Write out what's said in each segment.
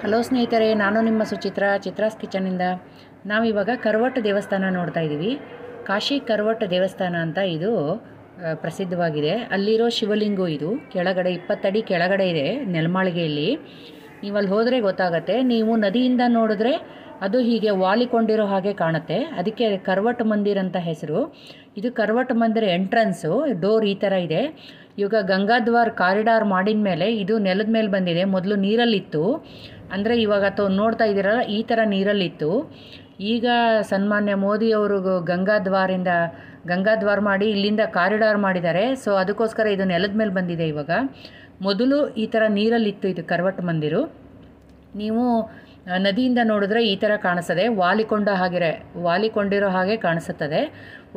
Hello ಸ್ನೇಹಿತರೆ, ನಾನು ನಿಮ್ಮ ಚಿತ್ರಾಸ್ ಕಿಚನಿಂದ ನಾವಿವಾಗ ಕರವಟ್ಟು ದೇವಸ್ಥಾನ ನೋಡ್ತಾ ಇದ್ದೀವಿ. ಕಾಶಿ ಕರವಟ್ಟು ದೇವಸ್ಥಾನ ಅಂತ ಇದು ಪ್ರಸಿದ್ಧವಾಗಿದೆ. ಅಲ್ಲಿರೋ ಶಿವಲಿಂಗು ಇದು ಕೆಳಗಡೆ 20 ಅಡಿ ಕೆಳಗಡೆ ಇದೆ ನೆಲಮಾಳಿಗೆಯಲ್ಲಿ. ನೀವು ಅಲ್ಲಿ ಹೋದರೆ ಗೊತ್ತಾಗತ್ತೆ. ನೀವು ನದಿಯಿಂದ ನೋಡಿದ್ರೆ ಅದು ಹೀಗೆ ವಾಲಿಕೊಂಡಿರೋ ಹಾಗೆ ಕಾಣುತ್ತೆ. ಅದಕ್ಕೆ ಕರವಟ್ಟು ಮಂದಿರ ಅಂತ ಹೆಸರು. ಇದು ಕರವಟ್ಟು ಮಂದಿರ ಎಂಟ್ರೆನ್ಸು, ಡೋರ್ ಈ ಥರ ಇದೆ. ಇವಾಗ ಗಂಗಾದ್ವಾರ್ ಕಾರಿಡಾರ್ ಮಾಡಿದ ಮೇಲೆ ಇದು ನೆಲದ ಮೇಲೆ ಬಂದಿದೆ. ಮೊದಲು ನೀರಲ್ಲಿತ್ತು, ಅಂದರೆ ಇವಾಗ ನೋಡ್ತಾ ಇದ್ದೀರಲ್ಲ ಈ ಥರ ನೀರಲ್ಲಿತ್ತು. ಈಗ ಸನ್ಮಾನ್ಯ ಮೋದಿಯವರು ಗಂಗಾದ್ವಾರ ಮಾಡಿ ಇಲ್ಲಿಂದ ಕಾರಿಡಾರ್ ಮಾಡಿದ್ದಾರೆ. ಸೊ ಅದಕ್ಕೋಸ್ಕರ ಇದು ನೆಲದ ಮೇಲೆ ಬಂದಿದೆ ಇವಾಗ. ಮೊದಲು ಈ ಥರ ನೀರಲ್ಲಿತ್ತು ಇದು ಕರವಟ್ಟು ಮಂದಿರು. ನೀವು ನದಿಯಿಂದ ನೋಡಿದ್ರೆ ಈ ಥರ ಕಾಣಿಸ್ತದೆ, ವಾಲಿಕೊಂಡಿರೋ ಹಾಗೆ ಕಾಣಿಸುತ್ತದೆ.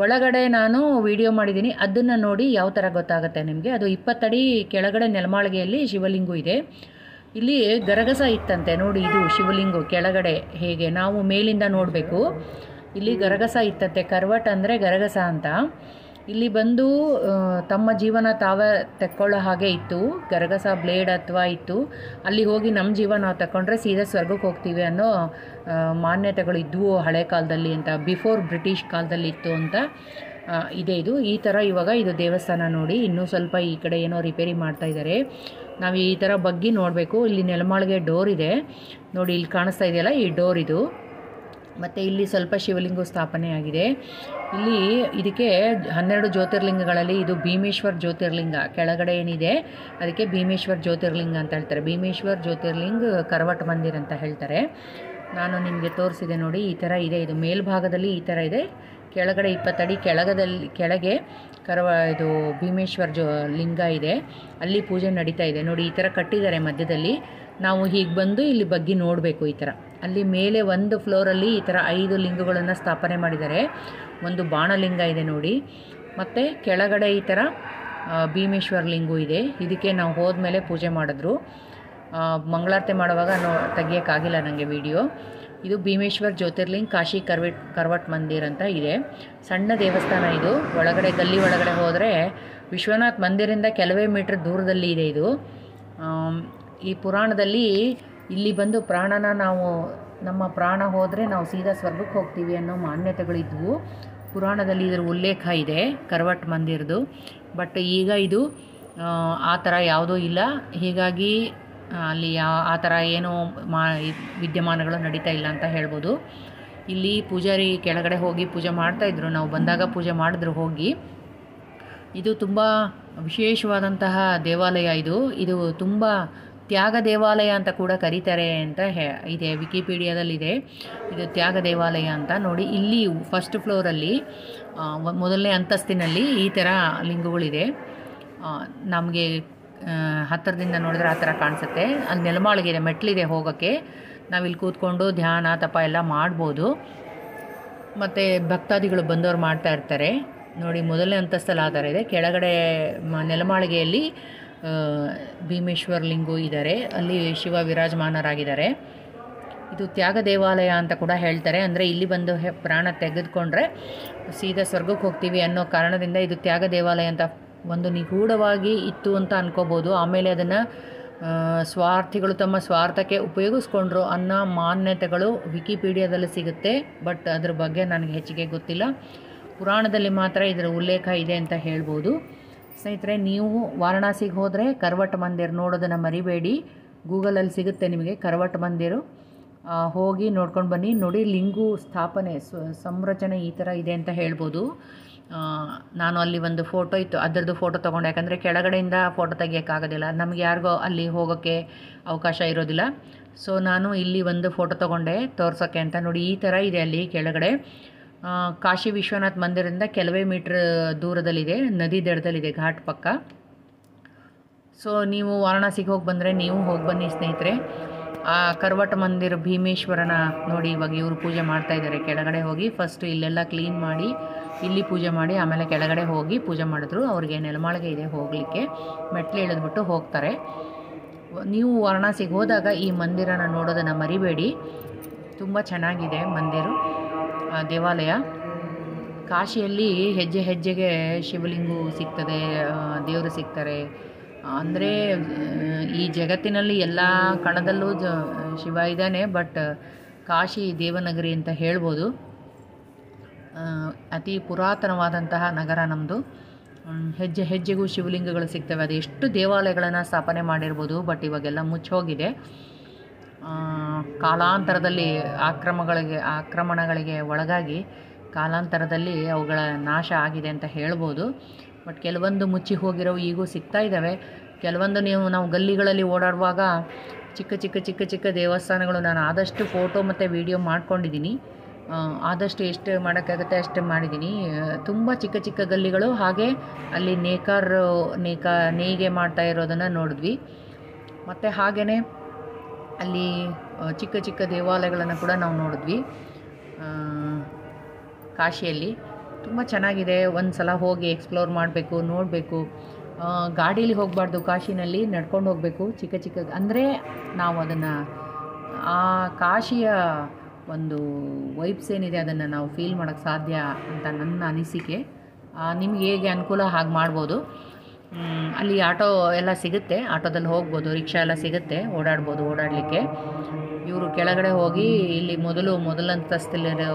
ಒಳಗಡೆ ನಾನು ವಿಡಿಯೋ ಮಾಡಿದ್ದೀನಿ, ಅದನ್ನು ನೋಡಿ ಯಾವ ಥರ ಗೊತ್ತಾಗುತ್ತೆ ನಿಮಗೆ. ಅದು 20 ಅಡಿ ಕೆಳಗಡೆ ನೆಲಮಾಳಿಗೆಯಲ್ಲಿ ಶಿವಲಿಂಗು ಇದೆ. ಇಲ್ಲಿ ಗರಗಸ ಇತ್ತಂತೆ ನೋಡಿ. ಇದು ಶಿವಲಿಂಗು ಕೆಳಗಡೆ ಹೇಗೆ ನಾವು ಮೇಲಿಂದ ನೋಡಬೇಕು. ಇಲ್ಲಿ ಗರಗಸ ಇತ್ತಂತೆ. ಕರವಟ್ ಅಂದರೆ ಗರಗಸ ಅಂತ. ಇಲ್ಲಿ ಬಂದು ತಮ್ಮ ಜೀವನ ತಾವೇ ತೆಕ್ಕೊಳ್ಳೋ ಹಾಗೆ ಇತ್ತು. ಗರಗಸ ಬ್ಲೇಡ್ ಅಥವಾ ಇತ್ತು. ಅಲ್ಲಿ ಹೋಗಿ ನಮ್ಮ ಜೀವ ನಾವು ತಗೊಂಡ್ರೆ ಸೀದಾ ಸ್ವರ್ಗಕ್ಕೆ ಹೋಗ್ತೀವಿ ಅನ್ನೋ ಮಾನ್ಯತೆಗಳು ಇದ್ದವು ಹಳೆ ಕಾಲದಲ್ಲಿ ಅಂತ. ಬಿಫೋರ್ ಬ್ರಿಟಿಷ್ ಕಾಲದಲ್ಲಿ ಇತ್ತು ಅಂತ ಇದೆ ಇದು. ಈ ಥರ ಇವಾಗ ಇದು ದೇವಸ್ಥಾನ ನೋಡಿ. ಇನ್ನೂ ಸ್ವಲ್ಪ ಈ ಕಡೆ ಏನೋ ರಿಪೇರಿ ಮಾಡ್ತಾ ಇದ್ದಾರೆ. ನಾವು ಈ ಥರ ಬಗ್ಗಿ ನೋಡಬೇಕು. ಇಲ್ಲಿ ನೆಲಮಾಳಿಗೆ ಡೋರ್ ಇದೆ ನೋಡಿ, ಇಲ್ಲಿ ಕಾಣಿಸ್ತಾ ಇದೆಯಲ್ಲ ಈ ಡೋರ್ ಇದು. ಮತ್ತು ಇಲ್ಲಿ ಸ್ವಲ್ಪ ಶಿವಲಿಂಗ ಸ್ಥಾಪನೆ ಆಗಿದೆ. ಇಲ್ಲಿ ಇದಕ್ಕೆ 12 ಜ್ಯೋತಿರ್ಲಿಂಗಗಳಲ್ಲಿ ಇದು ಭೀಮೇಶ್ವರ್ ಜ್ಯೋತಿರ್ಲಿಂಗ ಕೆಳಗಡೆ ಏನಿದೆ ಅದಕ್ಕೆ ಭೀಮೇಶ್ವರ್ ಜ್ಯೋತಿರ್ಲಿಂಗ ಅಂತ ಹೇಳ್ತಾರೆ. ಭೀಮೇಶ್ವರ್ ಜ್ಯೋತಿರ್ಲಿಂಗ ಕರವಟ್ ಮಂದಿರ ಅಂತ ಹೇಳ್ತಾರೆ. ನಾನು ನಿಮಗೆ ತೋರಿಸಿದೆ ನೋಡಿ, ಈ ಥರ ಇದೆ. ಇದು ಮೇಲ್ಭಾಗದಲ್ಲಿ ಈ ಥರ ಇದೆ, ಕೆಳಗಡೆ 20 ಅಡಿ ಕೆಳಗೆ ಇದು ಭೀಮೇಶ್ವರ್ ಲಿಂಗ ಇದೆ. ಅಲ್ಲಿ ಪೂಜೆ ನಡೀತಾ ಇದೆ ನೋಡಿ. ಈ ಥರ ಕಟ್ಟಿದ್ದಾರೆ ಮಧ್ಯದಲ್ಲಿ. ನಾವು ಹೀಗೆ ಬಂದು ಇಲ್ಲಿ ಬಗ್ಗಿ ನೋಡಬೇಕು ಈ ಥರ. ಅಲ್ಲಿ ಮೇಲೆ ಒಂದು ಫ್ಲೋರಲ್ಲಿ ಈ ಥರ 5 ಲಿಂಗಗಳನ್ನು ಸ್ಥಾಪನೆ ಮಾಡಿದ್ದಾರೆ. ಒಂದು ಬಾಣಲಿಂಗ ಇದೆ ನೋಡಿ. ಮತ್ತು ಕೆಳಗಡೆ ಈ ಥರ ಭೀಮೇಶ್ವರ ಲಿಂಗು ಇದೆ. ಇದಕ್ಕೆ ನಾವು ಹೋದ್ಮೇಲೆ ಪೂಜೆ ಮಾಡಿದ್ರು. ಮಂಗಳಾರತಿ ಮಾಡುವಾಗ ತೆಗಿಯೋಕ್ಕಾಗಿಲ್ಲ ನನಗೆ ವಿಡಿಯೋ. ಇದು ಭೀಮೇಶ್ವರ್ ಜ್ಯೋತಿರ್ಲಿಂಗ್ ಕಾಶಿ ಕರವಟ್ ಮಂದಿರ್ ಅಂತ ಇದೆ. ಸಣ್ಣ ದೇವಸ್ಥಾನ ಇದು. ಗಲ್ಲಿ ಒಳಗಡೆ ಹೋದರೆ ವಿಶ್ವನಾಥ್ ಮಂದಿರಿಂದ ಕೆಲವೇ ಮೀಟರ್ ದೂರದಲ್ಲಿ ಇದೆ ಇದು. ಈ ಪುರಾಣದಲ್ಲಿ ಇಲ್ಲಿ ಬಂದು ನಮ್ಮ ಪ್ರಾಣ ಹೋದರೆ ನಾವು ಸೀದಾ ಸ್ವರ್ಗಕ್ಕೆ ಹೋಗ್ತೀವಿ ಅನ್ನೋ ಮಾನ್ಯತೆಗಳಿದ್ವು. ಪುರಾಣದಲ್ಲಿ ಇದರ ಉಲ್ಲೇಖ ಇದೆ ಕರವಟ್ ಮಂದಿರದು. ಬಟ್ ಈಗ ಇದು ಆ ಥರ ಯಾವುದೂ ಇಲ್ಲ. ಹೀಗಾಗಿ ಅಲ್ಲಿ ಆ ಥರ ಏನೋ ವಿದ್ಯಮಾನಗಳು ನಡೀತಾ ಇಲ್ಲ ಅಂತ ಹೇಳ್ಬೋದು. ಇಲ್ಲಿ ಪೂಜಾರಿ ಕೆಳಗಡೆ ಹೋಗಿ ಪೂಜೆ ಮಾಡ್ತಾಯಿದ್ರು. ನಾವು ಬಂದಾಗ ಪೂಜೆ ಮಾಡಿದ್ರು ಹೋಗಿ. ಇದು ತುಂಬ ವಿಶೇಷವಾದಂತಹ ದೇವಾಲಯ ಇದು. ಇದು ತುಂಬ ತ್ಯಾಗ ದೇವಾಲಯ ಅಂತ ಕೂಡ ಕರೀತಾರೆ ಅಂತ ಇದೆ, ವಿಕಿಪೀಡಿಯಾದಲ್ಲಿದೆ. ಇದು ತ್ಯಾಗ ದೇವಾಲಯ ಅಂತ ನೋಡಿ. ಇಲ್ಲಿ ಫಸ್ಟ್ ಫ್ಲೋರಲ್ಲಿ ಮೊದಲನೇ ಅಂತಸ್ತಿನಲ್ಲಿ ಈ ಥರ ಲಿಂಗಗಳಿದೆ. ನಮಗೆ ಹತ್ತಿರದಿಂದ ನೋಡಿದ್ರೆ ಆ ಥರ ಕಾಣಿಸುತ್ತೆ. ಅಲ್ಲಿ ನೆಲಮಾಳಿಗೆ ಇದೆ, ಮೆಟ್ಲಿದೆ ಹೋಗೋಕ್ಕೆ. ನಾವಿಲ್ಲಿ ಕೂತ್ಕೊಂಡು ಧ್ಯಾನ ತಪ ಎಲ್ಲ ಮಾಡ್ಬೋದು. ಮತ್ತು ಭಕ್ತಾದಿಗಳು ಬಂದವರು ಮಾಡ್ತಾ ಇರ್ತಾರೆ ನೋಡಿ. ಮೊದಲನೇ ಅಂತಸ್ತಲ್ಲಿ ಆ ಥರ ಇದೆ. ಕೆಳಗಡೆ ನೆಲಮಾಳಿಗೆಯಲ್ಲಿ ಭೀಮೇಶ್ವರ ಲಿಂಗು ಇದ್ದಾರೆ. ಅಲ್ಲಿ ಶಿವ ವಿರಾಜಮಾನರಾಗಿದ್ದಾರೆ. ಇದು ತ್ಯಾಗ ದೇವಾಲಯ ಅಂತ ಕೂಡ ಹೇಳ್ತಾರೆ. ಅಂದರೆ ಇಲ್ಲಿ ಬಂದು ಪ್ರಾಣ ತೆಗೆದುಕೊಂಡ್ರೆ ಸೀದಾ ಸ್ವರ್ಗಕ್ಕೆ ಹೋಗ್ತೀವಿ ಅನ್ನೋ ಕಾರಣದಿಂದ ಇದು ತ್ಯಾಗ ದೇವಾಲಯ ಅಂತ ಒಂದು ನಿಗೂಢವಾಗಿ ಇತ್ತು ಅಂತ ಅನ್ಕೋಬೋದು. ಆಮೇಲೆ ಅದನ್ನು ಸ್ವಾರ್ಥಿಗಳು ತಮ್ಮ ಸ್ವಾರ್ಥಕ್ಕೆ ಉಪಯೋಗಿಸ್ಕೊಂಡ್ರು ಅನ್ನೋ ಮಾನ್ಯತೆಗಳು ವಿಕಿಪೀಡಿಯಾದಲ್ಲಿ ಸಿಗುತ್ತೆ. ಬಟ್ ಅದ್ರ ಬಗ್ಗೆ ನನಗೆ ಹೆಚ್ಚಿಗೆ ಗೊತ್ತಿಲ್ಲ. ಪುರಾಣದಲ್ಲಿ ಮಾತ್ರ ಇದರ ಉಲ್ಲೇಖ ಇದೆ ಅಂತ ಹೇಳ್ಬೋದು. ಸ್ನೇಹಿತರೆ, ನೀವು ವಾರಣಾಸಿಗೆ ಹೋದರೆ ಕರವಟ್ ಮಂದಿರ ನೋಡೋದನ್ನು ಮರಿಬೇಡಿ. ಗೂಗಲಲ್ಲಿ ಸಿಗುತ್ತೆ ನಿಮಗೆ ಕರವಟ್ ಮಂದಿರು. ಹೋಗಿ ನೋಡ್ಕೊಂಡು ಬನ್ನಿ. ನೋಡಿ, ಲಿಂಗು ಸ್ಥಾಪನೆ ಸಂರಚನೆ ಈ ಥರ ಇದೆ ಅಂತ ಹೇಳ್ಬೋದು. ನಾನು ಅಲ್ಲಿ ಒಂದು ಫೋಟೋ ಇತ್ತು, ಅದರದ್ದು ಫೋಟೋ ತೊಗೊಂಡೆ. ಯಾಕಂದರೆ ಕೆಳಗಡೆಯಿಂದ ಫೋಟೋ ತೆಗಿಯೋಕ್ಕಾಗೋದಿಲ್ಲ, ನಮಗೆ ಯಾರಿಗೋ ಅಲ್ಲಿ ಹೋಗೋಕ್ಕೆ ಅವಕಾಶ ಇರೋದಿಲ್ಲ. ಸೊ ನಾನು ಇಲ್ಲಿ ಒಂದು ಫೋಟೋ ತೊಗೊಂಡೆ ತೋರ್ಸೋಕ್ಕೆ ಅಂತ. ನೋಡಿ, ಈ ಥರ ಇದೆ ಅಲ್ಲಿ ಕೆಳಗಡೆ. ಕಾಶಿ ವಿಶ್ವನಾಥ್ ಮಂದಿರದಿಂದ ಕೆಲವೇ ಮೀಟ್ರ್ ದೂರದಲ್ಲಿದೆ, ನದಿ ದಡದಲ್ಲಿದೆ, ಘಾಟ್ ಪಕ್ಕ. ಸೊ ನೀವು ವಾರಣಾಸಿಗೆ ಹೋಗಿ ಬಂದರೆ ನೀವು ಹೋಗಿ ಬನ್ನಿ ಸ್ನೇಹಿತರೆ. ಆ ಕರವಟ್ ಮಂದಿರ ಭೀಮೇಶ್ವರನ ನೋಡಿ. ಇವಾಗ ಇವರು ಪೂಜೆ ಮಾಡ್ತಾ ಇದ್ದಾರೆ. ಕೆಳಗಡೆ ಹೋಗಿ ಫಸ್ಟು ಇಲ್ಲೆಲ್ಲ ಕ್ಲೀನ್ ಮಾಡಿ ಇಲ್ಲಿ ಪೂಜೆ ಮಾಡಿ ಆಮೇಲೆ ಕೆಳಗಡೆ ಹೋಗಿ ಪೂಜೆ ಮಾಡಿದ್ರು. ಅವ್ರಿಗೆ ನೆಲಮಾಳಿಗೆ ಇದೆ ಹೋಗಲಿಕ್ಕೆ, ಮೆಟ್ಲು ಇಳಿದ್ಬಿಟ್ಟು ಹೋಗ್ತಾರೆ. ನೀವು ವಾರಣಾಸಿಗೆ ಹೋದಾಗ ಈ ಮಂದಿರನ ನೋಡೋದನ್ನು ಮರಿಬೇಡಿ. ತುಂಬ ಚೆನ್ನಾಗಿದೆ ಮಂದಿರು, ದೇವಾಲಯ. ಕಾಶಿಯಲ್ಲಿ ಹೆಜ್ಜೆ ಹೆಜ್ಜೆಗೆ ಶಿವಲಿಂಗು ಸಿಗ್ತದೆ, ದೇವರು ಸಿಗ್ತಾರೆ. ಅಂದರೆ ಈ ಜಗತ್ತಿನಲ್ಲಿ ಎಲ್ಲ ಕಣದಲ್ಲೂ ಶಿವ ಇದ್ದಾನೆ, ಬಟ್ ಕಾಶಿ ದೇವನಗರಿ ಅಂತ ಹೇಳ್ಬೋದು. ಅತಿ ಪುರಾತನವಾದಂತಹ ನಗರ ನಮ್ಮದು. ಹೆಜ್ಜೆ ಹೆಜ್ಜೆಗೂ ಶಿವಲಿಂಗಗಳು ಸಿಗ್ತವೆ. ಅದು ಎಷ್ಟು ದೇವಾಲಯಗಳನ್ನು ಸ್ಥಾಪನೆ ಮಾಡಿರ್ಬೋದು, ಬಟ್ ಇವಾಗೆಲ್ಲ ಮುಚ್ಚೋಗಿದೆ. ಕಾಲಾಂತರದಲ್ಲಿ ಆಕ್ರಮಣಗಳಿಗೆ ಒಳಗಾಗಿ ಕಾಲಾಂತರದಲ್ಲಿ ಅವುಗಳ ನಾಶ ಆಗಿದೆ ಅಂತ ಹೇಳ್ಬೋದು. ಬಟ್ ಕೆಲವೊಂದು ಮುಚ್ಚಿ ಹೋಗಿರೋ ಈಗೂ ಸಿಗ್ತಾ ಇದ್ದಾವೆ. ಕೆಲವೊಂದು ನಾವು ಗಲ್ಲಿಗಳಲ್ಲಿ ಓಡಾಡುವಾಗ ಚಿಕ್ಕ ದೇವಸ್ಥಾನಗಳು ನಾನು ಆದಷ್ಟು ಫೋಟೋ ಮತ್ತು ವಿಡಿಯೋ ಮಾಡ್ಕೊಂಡಿದ್ದೀನಿ. ಆದಷ್ಟು ಎಷ್ಟು ಮಾಡೋಕ್ಕಾಗುತ್ತೆ ಅಷ್ಟು ಮಾಡಿದ್ದೀನಿ. ತುಂಬ ಚಿಕ್ಕ ಗಲ್ಲಿಗಳು, ಹಾಗೆ ಅಲ್ಲಿ ನೇಯ್ಗೆ ಮಾಡ್ತಾ ಇರೋದನ್ನು ನೋಡಿದ್ವಿ. ಮತ್ತು ಹಾಗೆಯೇ ಅಲ್ಲಿ ಚಿಕ್ಕ ದೇವಾಲಯಗಳನ್ನು ಕೂಡ ನಾವು ನೋಡಿದ್ವಿ ಕಾಶಿಯಲ್ಲಿ. ತುಂಬ ಚೆನ್ನಾಗಿದೆ. ಒಂದು ಸಲ ಹೋಗಿ ಎಕ್ಸ್ಪ್ಲೋರ್ ಮಾಡಬೇಕು, ನೋಡಬೇಕು. ಗಾಡೀಲಿ ಹೋಗಬಾರ್ದು, ಕಾಶಿನಲ್ಲಿ ನಡ್ಕೊಂಡು ಹೋಗಬೇಕು. ಚಿಕ್ಕ ಅಂದರೆ ನಾವು ಅದನ್ನು ಆ ಕಾಶಿಯ ಒಂದು ವೈಬ್ಸ್ ಏನಿದೆ ಅದನ್ನು ನಾವು ಫೀಲ್ ಮಾಡೋಕ್ಕೆ ಸಾಧ್ಯ ಅಂತ ನನ್ನ ಅನಿಸಿಕೆ. ನಿಮ್ಗೆ ಹೇಗೆ ಅನುಕೂಲ ಹಾಗೆ ಮಾಡ್ಬೋದು. ಅಲ್ಲಿ ಆಟೋ ಎಲ್ಲ ಸಿಗುತ್ತೆ, ಆಟೋದಲ್ಲಿ ಹೋಗ್ಬೋದು, ರಿಕ್ಷಾ ಎಲ್ಲ ಸಿಗುತ್ತೆ, ಓಡಾಡಲಿಕ್ಕೆ. ಇವರು ಕೆಳಗಡೆ ಹೋಗಿ ಇಲ್ಲಿ ಮೊದಲಂತಸ್ತಲ್ಲಿರೋ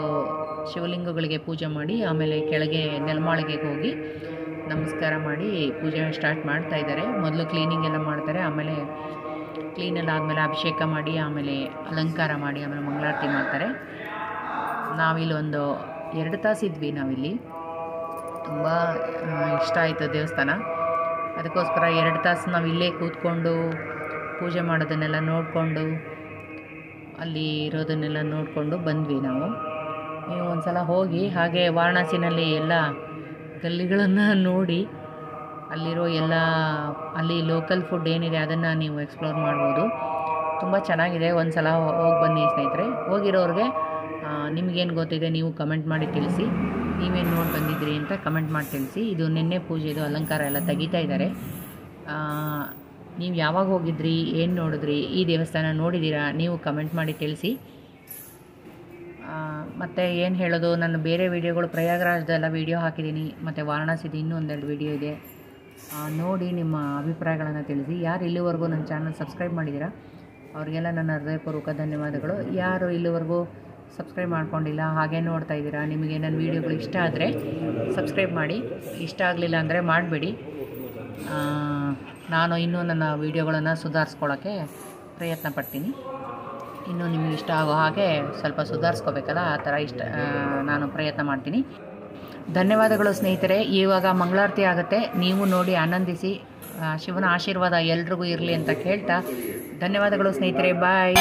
ಶಿವಲಿಂಗಗಳಿಗೆ ಪೂಜೆ ಮಾಡಿ ಆಮೇಲೆ ಕೆಳಗೆ ನೆಲಮಾಳಿಗೆಗೆ ಹೋಗಿ ನಮಸ್ಕಾರ ಮಾಡಿ ಪೂಜೆ ಸ್ಟಾರ್ಟ್ ಮಾಡ್ತಾ ಇದ್ದಾರೆ. ಮೊದಲು ಕ್ಲೀನಿಂಗ್ ಎಲ್ಲ ಮಾಡ್ತಾರೆ, ಆಮೇಲೆ ಕ್ಲೀನೆಲ್ಲ ಆದಮೇಲೆ ಅಭಿಷೇಕ ಮಾಡಿ, ಆಮೇಲೆ ಅಲಂಕಾರ ಮಾಡಿ, ಆಮೇಲೆ ಮಂಗಳಾರತಿ ಮಾಡ್ತಾರೆ. ನಾವಿಲ್ಲಿ ಒಂದು 2 ತಾಸು ಇದ್ವಿ. ನಾವಿಲ್ಲಿ ತುಂಬ ಇಷ್ಟ ಆಯಿತು ದೇವಸ್ಥಾನ. ಅದಕ್ಕೋಸ್ಕರ 2 ತಾಸು ನಾವು ಇಲ್ಲೇ ಕೂತ್ಕೊಂಡು ಪೂಜೆ ಮಾಡೋದನ್ನೆಲ್ಲ ನೋಡಿಕೊಂಡು, ಅಲ್ಲಿ ಇರೋದನ್ನೆಲ್ಲ ನೋಡಿಕೊಂಡು ಬಂದ್ವಿ ನಾವು. ನೀವು ಒಂದು ಸಲ ಹೋಗಿ ಹಾಗೆ ವಾರಣಾಸಿನಲ್ಲಿ ಎಲ್ಲ ಗಲ್ಲಿಗಳನ್ನು ನೋಡಿ ಅಲ್ಲಿರೋ ಅಲ್ಲಿ ಲೋಕಲ್ ಫುಡ್ ಏನಿದೆ ಅದನ್ನು ನೀವು ಎಕ್ಸ್ಪ್ಲೋರ್ ಮಾಡ್ಬೋದು. ತುಂಬ ಚೆನ್ನಾಗಿದೆ. ಒಂದು ಸಲ ಹೋಗಿ ಬನ್ನಿ ಸ್ನೇಹಿತರೆ. ಹೋಗಿರೋರಿಗೆ ನಿಮಗೇನು ಗೊತ್ತಿದೆ ನೀವು ಕಮೆಂಟ್ ಮಾಡಿ ತಿಳಿಸಿ. ನೀವೇನು ನೋಡಿ ಬಂದಿದ್ರಿ ಅಂತ ಕಮೆಂಟ್ ಮಾಡಿ ತಿಳಿಸಿ. ಇದು ನಿನ್ನೆ ಪೂಜೆದು ಅಲಂಕಾರ ಎಲ್ಲ ತೆಗಿತಾ ಇದ್ದಾರೆ. ನೀವು ಯಾವಾಗ ಹೋಗಿದ್ರಿ, ಏನು ನೋಡಿದ್ರಿ, ಈ ದೇವಸ್ಥಾನ ನೋಡಿದ್ದೀರಾ, ನೀವು ಕಮೆಂಟ್ ಮಾಡಿ ತಿಳಿಸಿ. ಮತ್ತು ಏನು ಹೇಳೋದು, ನನ್ನ ಬೇರೆ ವೀಡಿಯೋಗಳು ಪ್ರಯಾಗರಾಜದೆಲ್ಲ ವೀಡಿಯೋ ಹಾಕಿದ್ದೀನಿ, ಮತ್ತು ವಾರಣಾಸಿದು ಇನ್ನೂ 1-2 ವೀಡಿಯೋ ಇದೆ. ನೋಡಿ ನಿಮ್ಮ ಅಭಿಪ್ರಾಯಗಳನ್ನು ತಿಳಿಸಿ. ಯಾರು ಇಲ್ಲಿವರೆಗೂ ನನ್ನ ಚಾನಲ್ ಸಬ್ಸ್ಕ್ರೈಬ್ ಮಾಡಿದ್ದೀರಾ ಅವರಿಗೆಲ್ಲ ನನ್ನ ಹೃದಯಪೂರ್ವಕ ಧನ್ಯವಾದಗಳು. ಯಾರು ಇಲ್ಲಿವರೆಗೂ ಸಬ್ಸ್ಕ್ರೈಬ್ ಮಾಡ್ಕೊಂಡಿಲ್ಲ ಹಾಗೆ ನೋಡ್ತಾ ಇದ್ದೀರಾ, ನಿಮಗೆ ನನ್ನ ವೀಡಿಯೋಗಳು ಇಷ್ಟ ಆದರೆ ಸಬ್ಸ್ಕ್ರೈಬ್ ಮಾಡಿ. ಇಷ್ಟ ಆಗಲಿಲ್ಲ ಅಂದರೆ ಮಾಡಬೇಡಿ. ನಾನು ಇನ್ನೂ ನನ್ನ ವೀಡಿಯೋಗಳನ್ನು ಸುಧಾರಿಸ್ಕೊಳ್ಳೋಕ್ಕೆ ಪ್ರಯತ್ನ ಪಡ್ತೀನಿ. ಇನ್ನೂ ನಿಮಗೆ ಇಷ್ಟ ಆಗೋ ಹಾಗೆ ಸ್ವಲ್ಪ ಸುಧಾರಿಸ್ಕೋಬೇಕಲ್ಲ, ಆ ಥರ ನಾನು ಪ್ರಯತ್ನ ಮಾಡ್ತೀನಿ. ಧನ್ಯವಾದಗಳು ಸ್ನೇಹಿತರೆ. ಇವಾಗ ಮಂಗಳಾರತಿ ಆಗುತ್ತೆ, ನೀವು ನೋಡಿ ಆನಂದಿಸಿ. ಶಿವನ ಆಶೀರ್ವಾದ ಎಲ್ರಿಗೂ ಇರಲಿ ಅಂತ ಕೇಳ್ತಾ ಧನ್ಯವಾದಗಳು ಸ್ನೇಹಿತರೆ. ಬಾಯ್.